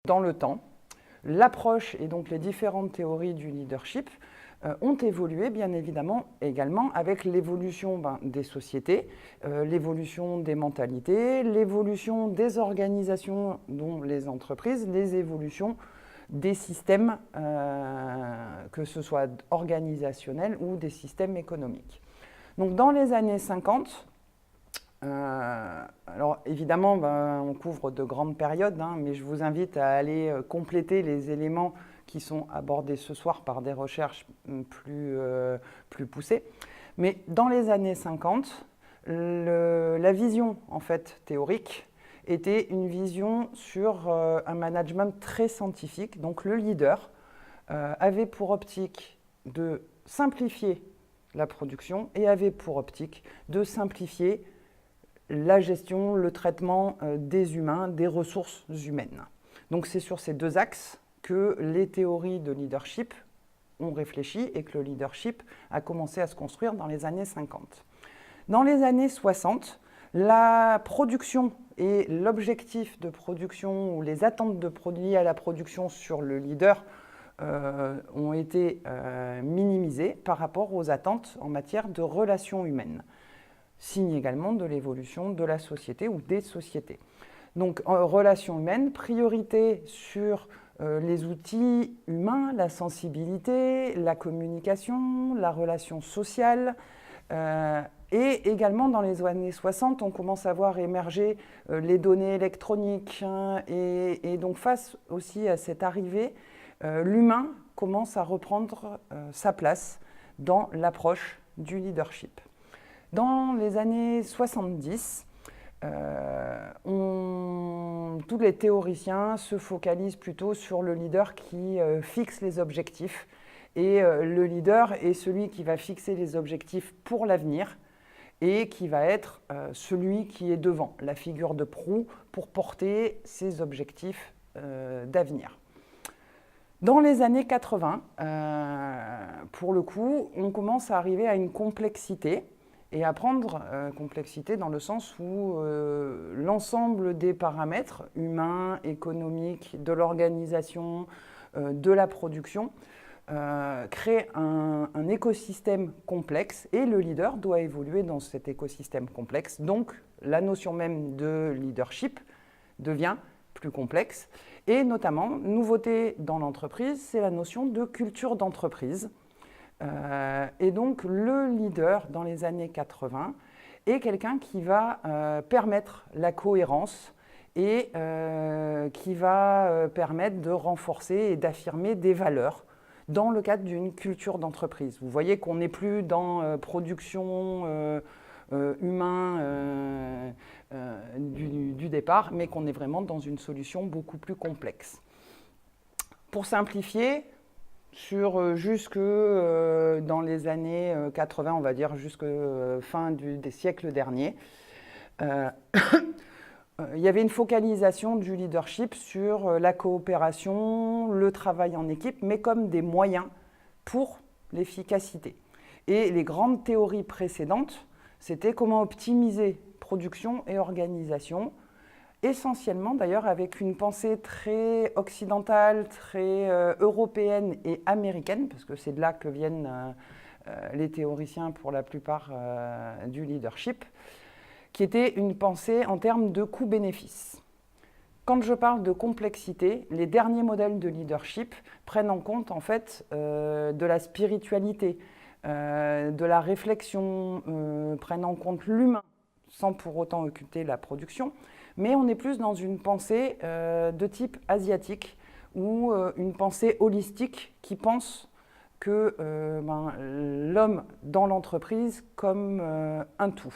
dans le temps, l'approche et donc les différentes théories du leadership ont évolué bien évidemment également avec l'évolution des sociétés, l'évolution des mentalités, l'évolution des organisations dont les entreprises, les évolutions des systèmes, que ce soit organisationnels ou des systèmes économiques. Donc dans les années 50, alors évidemment, on couvre de grandes périodes, mais je vous invite à aller compléter les éléments qui sont abordés ce soir par des recherches plus poussées. Mais dans les années 50, la vision en fait théorique était une vision sur un management très scientifique. Donc le leader avait pour optique de simplifier la production et avait pour optique de simplifier la gestion, le traitement des humains, des ressources humaines. Donc c'est sur ces deux axes que les théories de leadership ont réfléchi et que le leadership a commencé à se construire dans les années 50. Dans les années 60, la production et l'objectif de production ou les attentes liées à la production sur le leader ont été minimisées par rapport aux attentes en matière de relations humaines. Signe également de l'évolution de la société ou des sociétés. Donc, en relations humaines, priorité sur les outils humains, la sensibilité, la communication, la relation sociale. Et également, dans les années 60, on commence à voir émerger les données électroniques. Et donc, face aussi à cette arrivée, l'humain commence à reprendre sa place dans l'approche du leadership. Dans les années 70, tous les théoriciens se focalisent plutôt sur le leader qui fixe les objectifs. Et le leader est celui qui va fixer les objectifs pour l'avenir et qui va être celui qui est devant, la figure de proue pour porter ces objectifs d'avenir. Dans les années 80, pour le coup, on commence à arriver à une complexité et à prendre complexité dans le sens où l'ensemble des paramètres humains, économiques, de l'organisation, de la production, crée un écosystème complexe et le leader doit évoluer dans cet écosystème complexe. Donc la notion même de leadership devient plus complexe et notamment, nouveauté dans l'entreprise, c'est la notion de culture d'entreprise. Et donc, le leader dans les années 80 est quelqu'un qui va permettre la cohérence et qui va permettre de renforcer et d'affirmer des valeurs dans le cadre d'une culture d'entreprise. Vous voyez qu'on n'est plus dans production humain du départ, mais qu'on est vraiment dans une solution beaucoup plus complexe. Pour simplifier, jusque dans les années 80, on va dire jusque fin des siècles derniers, il y avait une focalisation du leadership sur la coopération, le travail en équipe, mais comme des moyens pour l'efficacité. Et les grandes théories précédentes, c'était comment optimiser production et organisation, essentiellement d'ailleurs avec une pensée très occidentale, très européenne et américaine, parce que c'est de là que viennent les théoriciens pour la plupart du leadership, qui était une pensée en termes de coût-bénéfice. Quand je parle de complexité, les derniers modèles de leadership prennent en compte en fait de la spiritualité, de la réflexion, prennent en compte l'humain, sans pour autant occulter la production, mais on est plus dans une pensée de type asiatique ou une pensée holistique qui pense que l'homme dans l'entreprise comme un tout.